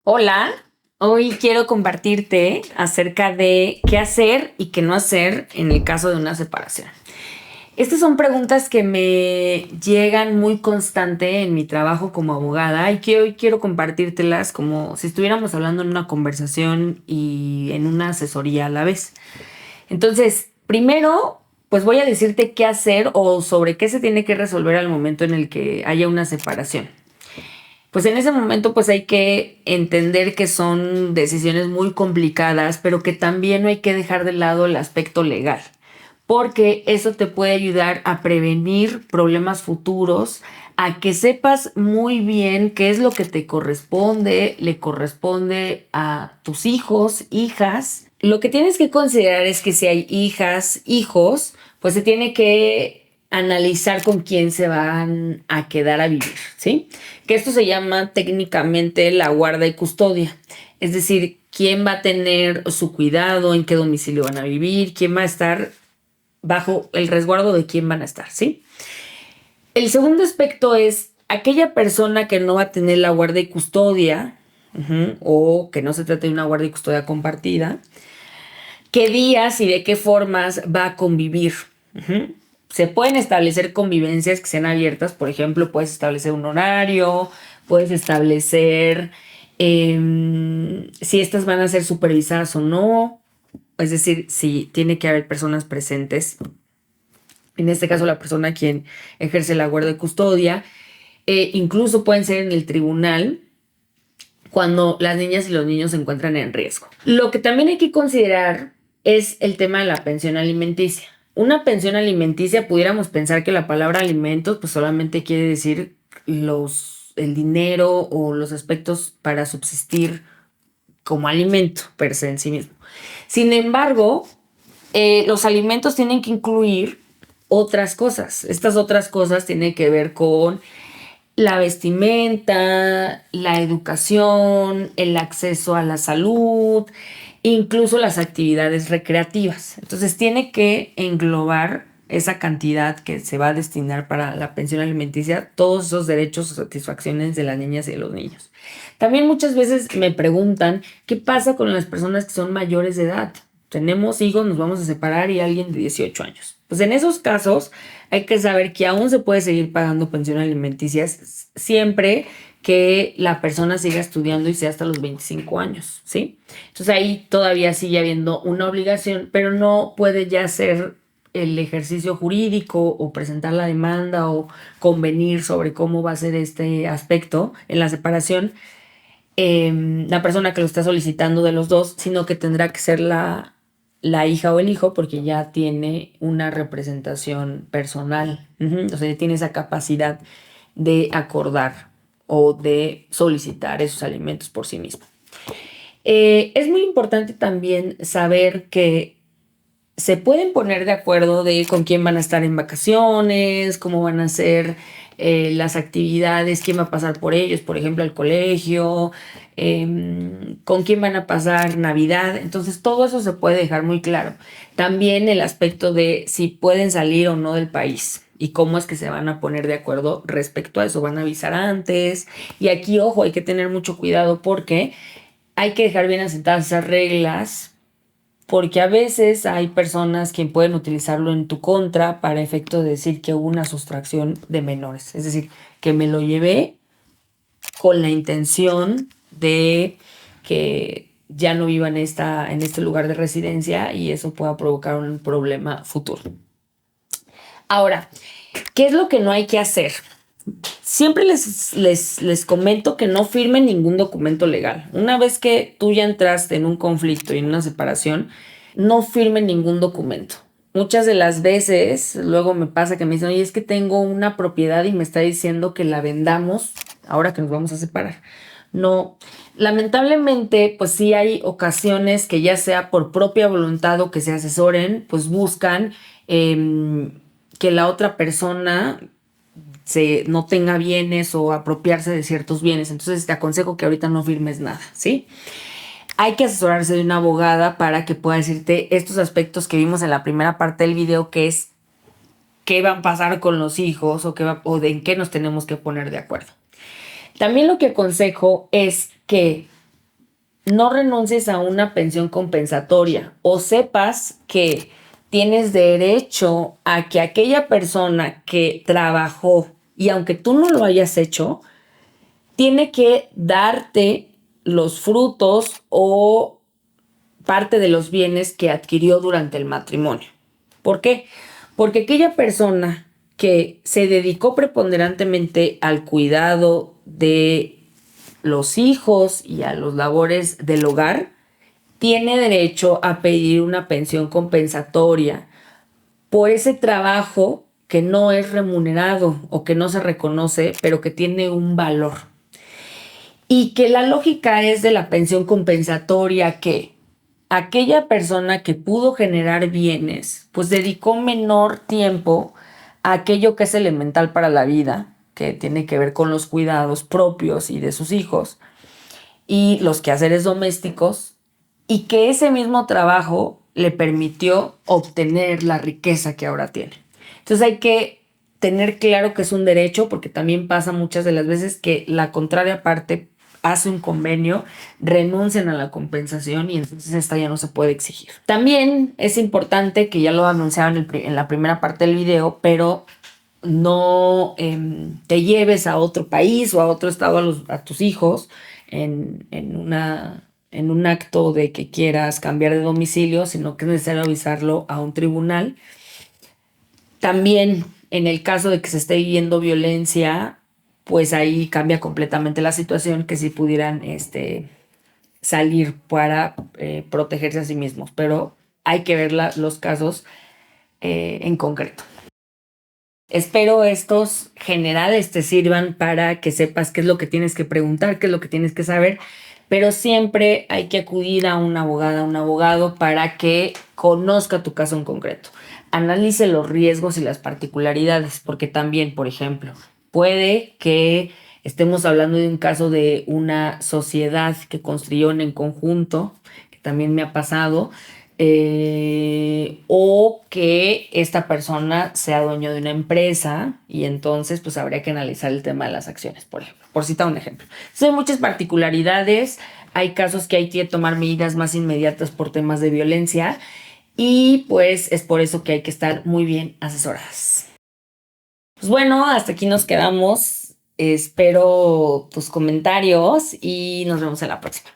Hola, hoy quiero compartirte acerca de qué hacer y qué no hacer en el caso de una separación. Estas son preguntas que me llegan muy constante en mi trabajo como abogada y que hoy quiero compartírtelas como si estuviéramos hablando en una conversación y en una asesoría a la vez. Entonces, primero, pues voy a decirte qué hacer o sobre qué se tiene que resolver al momento en el que haya una separación. Pues en ese momento pues hay que entender que son decisiones muy complicadas, pero que también no hay que dejar de lado el aspecto legal, porque eso te puede ayudar a prevenir problemas futuros, a que sepas muy bien qué es lo que te corresponde, le corresponde a tus hijos, hijas. Lo que tienes que considerar es que si hay hijas, hijos, pues se tiene que analizar con quién se van a quedar a vivir, ¿sí? Que esto se llama técnicamente la guarda y custodia. Es decir, quién va a tener su cuidado, en qué domicilio van a vivir, quién va a estar bajo el resguardo de quién van a estar, ¿sí? El segundo aspecto es aquella persona que no va a tener la guarda y custodia, o que no se trate de una guarda y custodia compartida, qué días y de qué formas va a convivir. Se pueden establecer convivencias que sean abiertas, por ejemplo, puedes establecer un horario, puedes establecer si estas van a ser supervisadas o no, es decir, si tiene que haber personas presentes, en este caso la persona quien ejerce la guardia de custodia, incluso pueden ser en el tribunal cuando las niñas y los niños se encuentran en riesgo. Lo que también hay que considerar es el tema de la pensión alimenticia. Una pensión alimenticia, pudiéramos pensar que la palabra alimentos pues solamente quiere decir el dinero o los aspectos para subsistir como alimento per se en sí mismo. Sin embargo, los alimentos tienen que incluir otras cosas. Estas otras cosas tienen que ver con la vestimenta, la educación, el acceso a la salud, incluso las actividades recreativas. Entonces tiene que englobar esa cantidad que se va a destinar para la pensión alimenticia, todos esos derechos o satisfacciones de las niñas y de los niños. También muchas veces me preguntan qué pasa con las personas que son mayores de edad. Tenemos hijos, nos vamos a separar y alguien de 18 años. Pues en esos casos hay que saber que aún se puede seguir pagando pensión alimenticia siempre que la persona siga estudiando y sea hasta los 25 años, ¿sí? Entonces ahí todavía sigue habiendo una obligación, pero no puede ya ser el ejercicio jurídico o presentar la demanda o convenir sobre cómo va a ser este aspecto en la separación la persona que lo está solicitando de los dos, sino que tendrá que ser la hija o el hijo porque ya tiene una representación personal. O sea, tiene esa capacidad de acordar o de solicitar esos alimentos por sí mismo. Es muy importante también saber que se pueden poner de acuerdo de con quién van a estar en vacaciones, cómo van a ser las actividades, quién va a pasar por ellos, por ejemplo, al colegio, con quién van a pasar Navidad. Entonces, todo eso se puede dejar muy claro. También el aspecto de si pueden salir o no del país y cómo es que se van a poner de acuerdo respecto a eso. Van a avisar antes. Y aquí, ojo, hay que tener mucho cuidado porque hay que dejar bien asentadas esas reglas porque a veces hay personas que pueden utilizarlo en tu contra para efecto de decir que hubo una sustracción de menores. Es decir, que me lo llevé con la intención de que ya no viva en este lugar de residencia y eso pueda provocar un problema futuro. Ahora, ¿qué es lo que no hay que hacer? Siempre les comento que no firmen ningún documento legal. Una vez que tú ya entraste en un conflicto y en una separación, no firmen ningún documento. Muchas de las veces, luego me pasa que me dicen, oye, es que tengo una propiedad y me está diciendo que la vendamos ahora que nos vamos a separar. No, lamentablemente, pues sí hay ocasiones que ya sea por propia voluntad o que se asesoren, pues buscan que la otra persona no tenga bienes o apropiarse de ciertos bienes. Entonces te aconsejo que ahorita no firmes nada, ¿sí? Hay que asesorarse de una abogada para que pueda decirte estos aspectos que vimos en la primera parte del video, que es qué va a pasar con los hijos o de en qué nos tenemos que poner de acuerdo. También lo que aconsejo es que no renuncies a una pensión compensatoria o sepas que tienes derecho a que aquella persona que trabajó y aunque tú no lo hayas hecho, tiene que darte los frutos o parte de los bienes que adquirió durante el matrimonio. ¿Por qué? Porque aquella persona que se dedicó preponderantemente al cuidado de los hijos y a los labores del hogar, tiene derecho a pedir una pensión compensatoria por ese trabajo que no es remunerado o que no se reconoce, pero que tiene un valor. Y que la lógica es de la pensión compensatoria que aquella persona que pudo generar bienes, pues dedicó menor tiempo a aquello que es elemental para la vida, que tiene que ver con los cuidados propios y de sus hijos, y los quehaceres domésticos, y que ese mismo trabajo le permitió obtener la riqueza que ahora tiene. Entonces hay que tener claro que es un derecho, porque también pasa muchas de las veces que la contraria parte hace un convenio, renuncian a la compensación y entonces esta ya no se puede exigir. También es importante, que ya lo anunciaban en la primera parte del video, pero no te lleves a otro país o a otro estado a tus hijos en un acto de que quieras cambiar de domicilio, sino que es necesario avisarlo a un tribunal. También en el caso de que se esté viviendo violencia, pues ahí cambia completamente la situación, que si pudieran salir para protegerse a sí mismos, pero hay que ver los casos en concreto. Espero estos generales te sirvan para que sepas qué es lo que tienes que preguntar, qué es lo que tienes que saber, pero siempre hay que acudir a una abogada, un abogado para que conozca tu caso en concreto. Analice los riesgos y las particularidades, porque también, por ejemplo, puede que estemos hablando de un caso de una sociedad que construyeron en conjunto, que también me ha pasado, o que esta persona sea dueño de una empresa y entonces pues habría que analizar el tema de las acciones, por ejemplo, por citar un ejemplo. Entonces, hay muchas particularidades, hay casos que hay que tomar medidas más inmediatas por temas de violencia y pues es por eso que hay que estar muy bien asesoradas. Pues bueno, hasta aquí nos quedamos. Espero tus comentarios y nos vemos en la próxima.